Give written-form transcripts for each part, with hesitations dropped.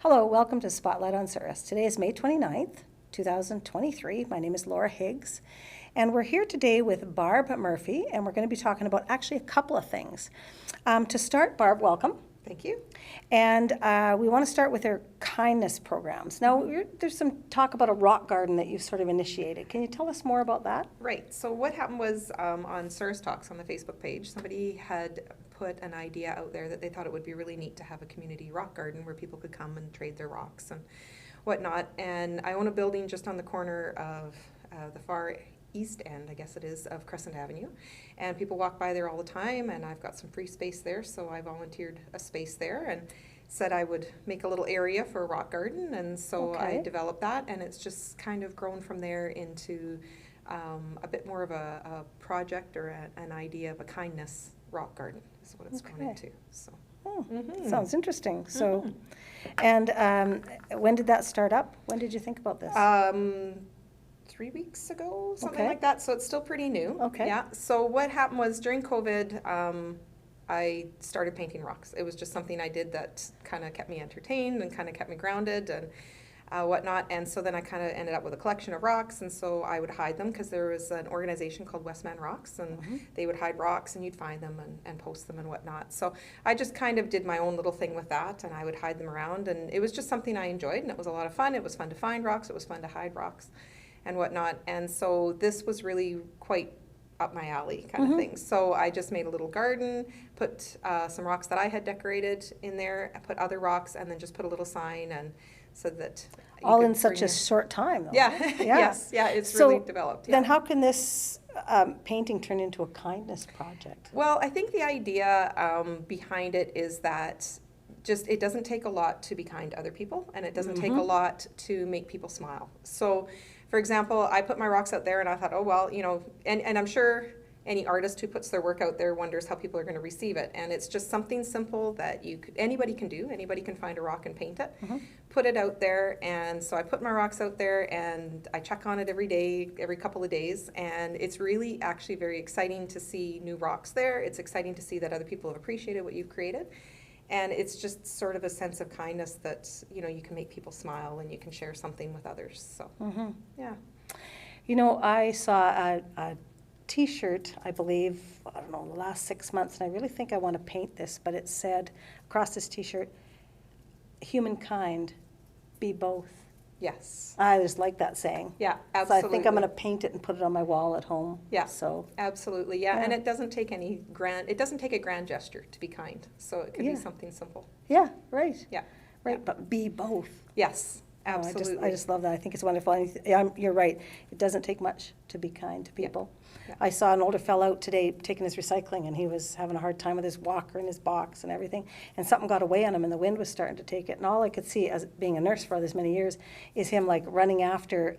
Hello, welcome to Spotlight on Service. Today is May 29th, 2023. My name is Laura Higgs, and we're here today with Barb Murphy, and we're going to be talking about actually a couple of things. To start, Barb, welcome. Thank you. And we want to start with our kindness programs. Now, there's some talk about a rock garden that you've sort of initiated. Can you tell us more about that? Right. So what happened was on Service Talks on the Facebook page, somebody had put an idea out there that they thought it would be really neat to have a community rock garden where people could come and trade their rocks and whatnot. And I own a building just on the corner of the far east end, I guess it is, of Crescent Avenue. And people walk by there all the time, and I've got some free space there, so I volunteered a space there and said I would make a little area for a rock garden, and so I developed that, and it's just kind of grown from there into a bit more of a project or an idea of a kindness rock garden is what it's grown into. So. Sounds interesting. So, and when did that start up? When did you think about this? 3 weeks ago, something like that. So it's still pretty new. Okay. Yeah. So what happened was during COVID, I started painting rocks. It was just something I did that kind of kept me entertained and kind of kept me grounded and whatnot. And so then I kind of ended up with a collection of rocks, and so I would hide them because there was an organization called Westman Rocks, and they would hide rocks, and you'd find them and post them and whatnot. So I just kind of did my own little thing with that, and I would hide them around, and it was just something I enjoyed, and it was a lot of fun. It was fun to find rocks. It was fun to hide rocks and whatnot. And so this was really quite up my alley kind of thing. So I just made a little garden, put some rocks that I had decorated in there, put other rocks, and then just put a little sign and said that all in such a short time, though. Yeah. Right? Yes. Yeah. It's really developed. Yeah. Then how can this painting turn into a kindness project? Well, I think the idea behind it is that just it doesn't take a lot to be kind to other people, and it doesn't take a lot to make people smile. So, for example, I put my rocks out there, and I thought, oh, well, you know, and I'm sure any artist who puts their work out there wonders how people are going to receive it. And it's just something simple that anybody can do. Anybody can find a rock and paint it, put it out there. And so I put my rocks out there, and I check on it every day, every couple of days. And it's really actually very exciting to see new rocks there. It's exciting to see that other people have appreciated what you've created. And it's just sort of a sense of kindness that, you know, you can make people smile and you can share something with others. So, yeah. You know, I saw a T-shirt, I believe, I don't know, the last 6 months, and I really think I want to paint this, but it said across this T-shirt, humankind, be both. Yes. I just like that saying. Yeah, absolutely. So I think I'm going to paint it and put it on my wall at home. Yeah. So absolutely. Yeah. And it doesn't take it doesn't take a grand gesture to be kind. So it can be something simple. Yeah, right. Yeah. Right, Yeah. but be both. Yes, absolutely. I just love that. I think it's wonderful. And you're right. It doesn't take much to be kind to people. Yeah. I saw an older fellow out today taking his recycling, and he was having a hard time with his walker and his box and everything. And something got away on him, and the wind was starting to take it. And all I could see, as being a nurse for all this many years, is him like running after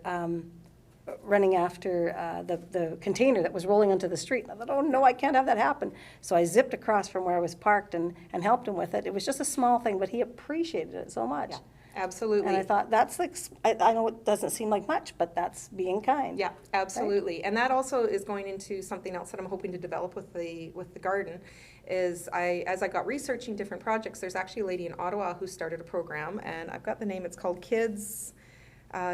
the container that was rolling onto the street. And I thought, oh no, I can't have that happen. So I zipped across from where I was parked and helped him with it. It was just a small thing, but he appreciated it so much. Yeah, absolutely. And I thought, that's like, I know it doesn't seem like much, but that's being kind. Yeah, absolutely. Right? And that also is going into something else that I'm hoping to develop with the garden. As I got researching different projects, there's actually a lady in Ottawa who started a program, and I've got the name. It's called Kids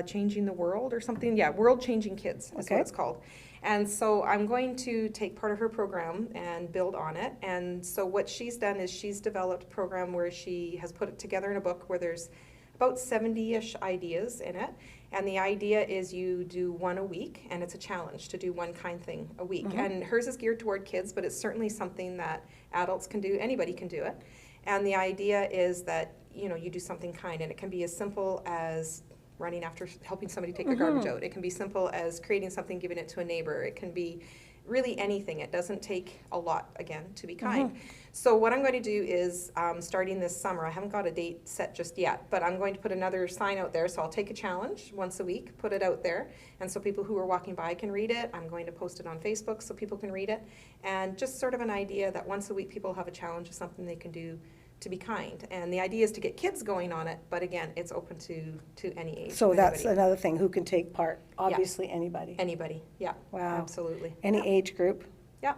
Changing the World or something. Yeah, World Changing Kids is what it's called. And so I'm going to take part of her program and build on it. And so what she's done is she's developed a program where she has put it together in a book where there's about 70-ish ideas in it. And the idea is you do one a week, and it's a challenge to do one kind thing a week. And hers is geared toward kids, but it's certainly something that adults can do. Anybody can do it. And the idea is that, you know, you do something kind, and it can be as simple as running after helping somebody take their garbage out. It can be simple as creating something, giving it to a neighbor. It can be really anything. It doesn't take a lot, again, to be kind. So what I'm going to do is, starting this summer, I haven't got a date set just yet, but I'm going to put another sign out there. So I'll take a challenge once a week, put it out there, and so people who are walking by can read it. I'm going to post it on Facebook so people can read it. And just sort of an idea that once a week people have a challenge of something they can do to be kind. And the idea is to get kids going on it, but again, it's open to any age. So that's another thing, who can take part? Obviously, anybody. Anybody, yeah. Wow. Absolutely. Any age group. Yeah.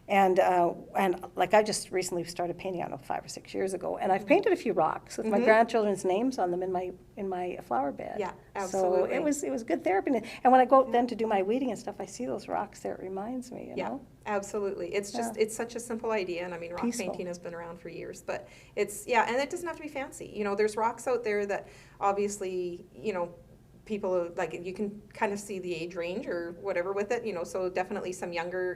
And like I just recently started painting, I don't know, 5 or 6 years ago, and I've painted a few rocks with my grandchildren's names on them in my flower bed. Yeah, absolutely. So it was good therapy. And when I go out then to do my weeding and stuff, I see those rocks there. It reminds me, you know? Absolutely. It's just, it's such a simple idea. And I mean, rock Peaceful. painting has been around for years, but it's, and it doesn't have to be fancy. You know, there's rocks out there that obviously, you know, people like, you can kind of see the age range or whatever with it, you know, so definitely some younger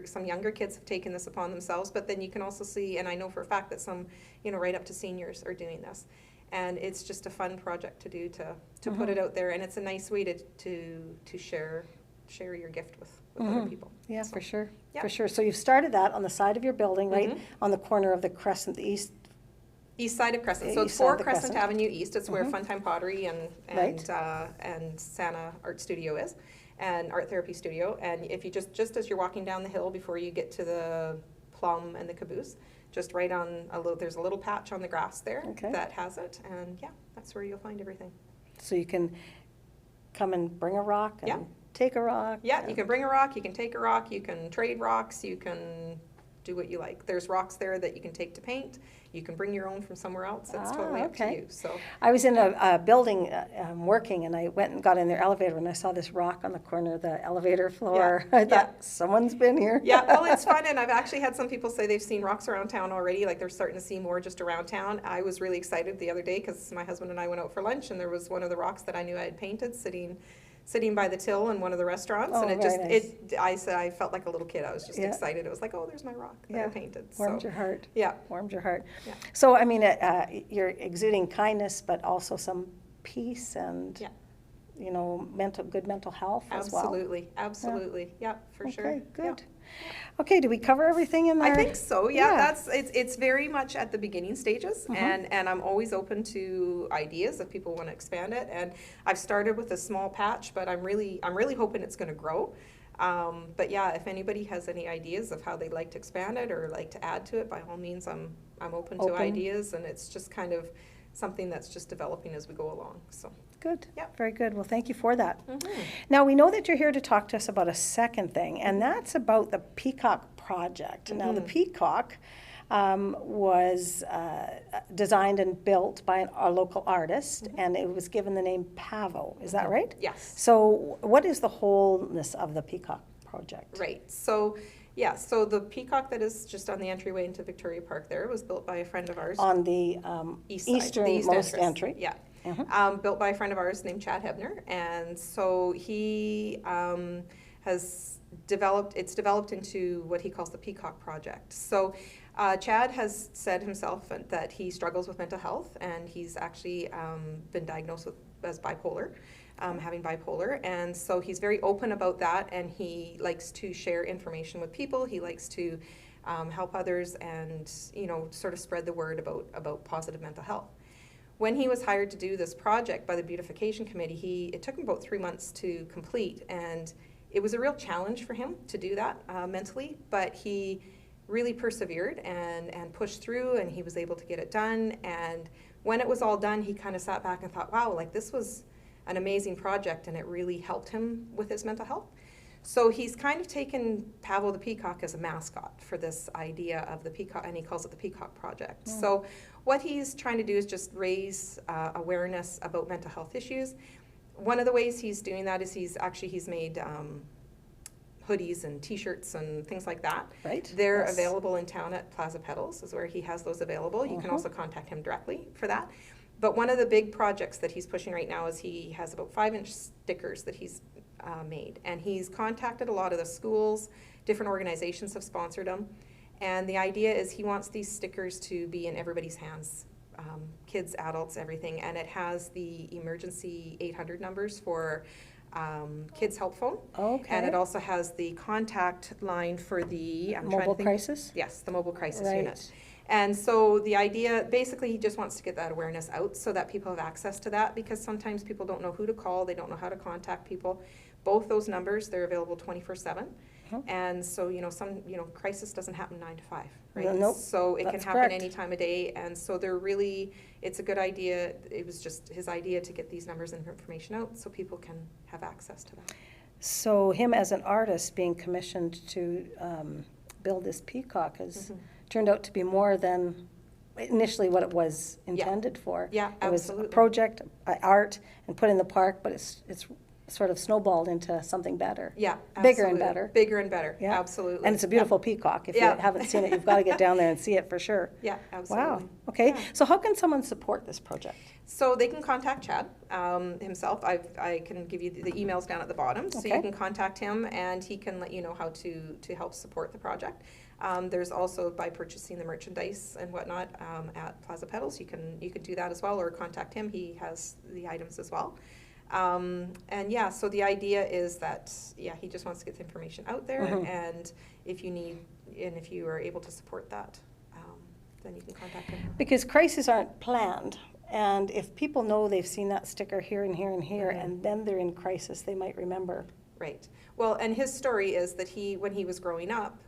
kids have taken this upon themselves, but then you can also see, and I know for a fact that some, you know, right up to seniors are doing this. And it's just a fun project to do, to put it out there, and it's a nice way to share your gift with other people. Yeah, So, for sure. yeah. For sure. So you've started that on the side of your building, right? On the corner of the Crescent, the East side of Crescent. So it's East side of 4 the Crescent Crescent. Avenue East. It's where Funtime Pottery Right. and Santa Art Studio is, and Art Therapy Studio. And if you just as you're walking down the hill before you get to the plum and the caboose, just right on there's a little patch on the grass there that has it, and that's where you'll find everything. So you can come and bring a rock and take a rock. Yeah, you can bring a rock, you can take a rock, you can trade rocks, you can do what you like. There's rocks there that you can take to paint. You can bring your own from somewhere else. It's totally up to you. So I was in a building working, and I went and got in their elevator, and I saw this rock on the corner of the elevator floor. I thought, someone's been here. Yeah, well, it's fun, and I've actually had some people say they've seen rocks around town already, like they're starting to see more just around town. I was really excited the other day because my husband and I went out for lunch, and there was one of the rocks that I knew I had painted sitting by the till in one of the restaurants, and it just nice. I felt like a little kid. I was just excited. It was like, oh, there's my rock that I painted. Warmed your heart. Yeah, warmed your heart. Yeah. So I mean, you're exuding kindness, but also some peace and you know, good mental health as well. Absolutely. Yeah, for sure. Okay, good. Yeah. Okay, do we cover everything in there? I think so. Yeah, it's very much at the beginning stages, and I'm always open to ideas if people want to expand it. And I've started with a small patch, but I'm really hoping it's going to grow. But yeah, if anybody has any ideas of how they'd like to expand it or like to add to it, by all means, I'm open to ideas, and it's just kind of something that's just developing as we go along. So. Good. Yeah. Very good. Well, thank you for that. Now, we know that you're here to talk to us about a second thing, and that's about the Peacock project. Now, the Peacock was designed and built by a local artist, and it was given the name Pavo. Is that right? Yes. So what is the wholeness of the Peacock project? Right. So so the Peacock that is just on the entryway into Victoria Park there was built by a friend of ours. On the easternmost entry? Yeah. Built by a friend of ours named Chad Hebner, and so he it's developed into what he calls the Peacock project. So Chad has said himself that he struggles with mental health, and he's actually been diagnosed as bipolar, having bipolar, and so he's very open about that, and he likes to share information with people. He likes to help others, and you know, sort of spread the word about positive mental health. When he was hired to do this project by the Beautification Committee, it took him about 3 months to complete, and it was a real challenge for him to do that mentally, but he really persevered and pushed through, and he was able to get it done. And when it was all done, he kind of sat back and thought, wow, like this was an amazing project, and it really helped him with his mental health. So he's kind of taken Pavo the Peacock as a mascot for this idea of the Peacock, and he calls it the Peacock Project. So what he's trying to do is just raise awareness about mental health issues. One of the ways he's doing that is he's made hoodies and t-shirts and things like that. Right. They're available in town at Plaza Petals is where he has those available. You can also contact him directly for that. But one of the big projects that he's pushing right now is he has about 5-inch stickers that he's made, and he's contacted a lot of the schools. Different organizations have sponsored them, and the idea is he wants these stickers to be in everybody's hands, kids, adults, everything, and it has the emergency 800 numbers for Kids Help Phone. Okay. And it also has the contact line for the mobile crisis? Yes, the mobile crisis unit. And so the idea, basically, he just wants to get that awareness out so that people have access to that, because sometimes people don't know who to call, they don't know how to contact people. Both those numbers, they're available 24/7. And so, crisis doesn't happen 9 to 5, right? Nope. So it can That's happen correct. any time of day, and so it's a good idea. It was just his idea to get these numbers and information out so people can have access to that. So him as an artist being commissioned to build this Peacock has Mhm. turned out to be more than initially what it was intended for. Yeah, It was a absolutely. project, art, and put in the park, but it's sort of snowballed into something better. Yeah, Bigger and absolutely. better. Bigger and better, Yeah. absolutely. And it's a beautiful peacock. If Yeah. you haven't seen it, you've got to get down there and see it for sure. Yeah, absolutely. Wow. Okay. Yeah. So how can someone support this project? So they can contact Chad himself. I can give you the emails down at the bottom. So Okay. you can contact him and he can let you know how to help support the project. There's also by purchasing the merchandise and whatnot at Plaza Pedals. You can do that as well, or contact him. He has the items as well. And yeah, so the idea is that, yeah, he just wants to get the information out there. Mhm. And if you are able to support that, then you can contact him. Because crises aren't planned. And if people know they've seen that sticker here and here and here, Mhm. and then they're in crisis, they might remember. Right. Well, and his story is that when he was growing up,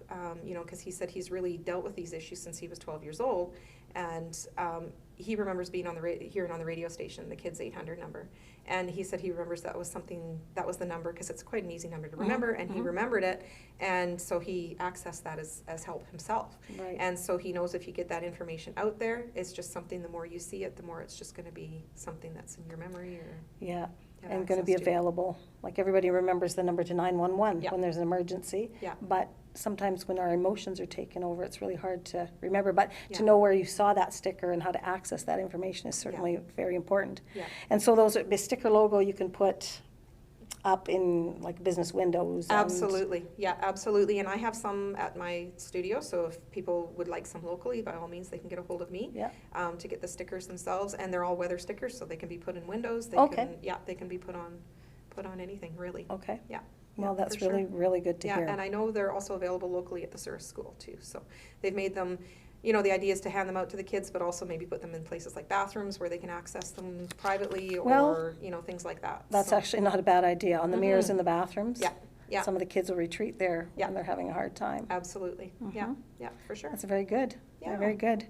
because he said he's really dealt with these issues since he was 12 years old, and he remembers being hearing on the radio station the Kids 800 number, and he said he remembers that was the number because it's quite an easy number to remember, and he remembered it, and so he accessed that as help himself. Right. And so he knows if you get that information out there, it's just something. The more you see it, the more it's just going to be something that's in your memory or. Yeah. have And going to be access to. available. Like everybody remembers the number to 911 Yeah. when there's an emergency. Yeah. But sometimes when our emotions are taken over, it's really hard to remember. But Yeah. to know where you saw that sticker and how to access that information is certainly very important. Yeah. And so the sticker logo you can put up in like business windows. and- Absolutely, yeah, absolutely. And I have some at my studio, so if people would like some locally, by all means, they can get a hold of me Yeah. to get the stickers themselves. And they're all weather stickers, so they can be put in windows. They Okay. can, yeah, they can be put on anything, really. Okay. Yeah. Well, Yeah, that's for sure. really, really good to Yeah, hear. and I know they're also available locally at the Surrey School too. So they've made them, the idea is to hand them out to the kids, but also maybe put them in places like bathrooms where they can access them privately Well, or, things like that. That's So, actually not a bad idea. On the mirrors Mhm. in the bathrooms. Yeah, yeah. Some of the kids will retreat there Yeah. when they're having a hard time. Absolutely, yeah, Mhm. yeah, for sure. That's very good. Yeah. Very good.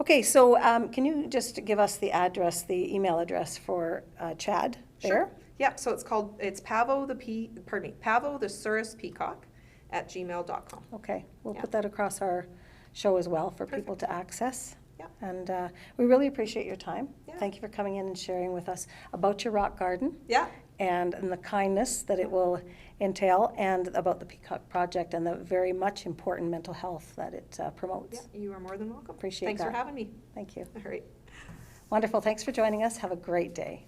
Okay, so can you just give us the address, the email address for Chad there? Sure. Yeah, so it's Pavo the Surus Peacock @gmail.com. Okay, we'll Yeah. put that across our show as well for people Perfect. to access. Yeah. And we really appreciate your time. Yeah. Thank you for coming in and sharing with us about your rock garden Yeah, and the kindness that it will entail, and about the Peacock Project and the very much important mental health that it yeah, promotes. you are more than welcome. Appreciate Thanks that. for having me. Thank you. All right. Wonderful. Thanks for joining us. Have a great day.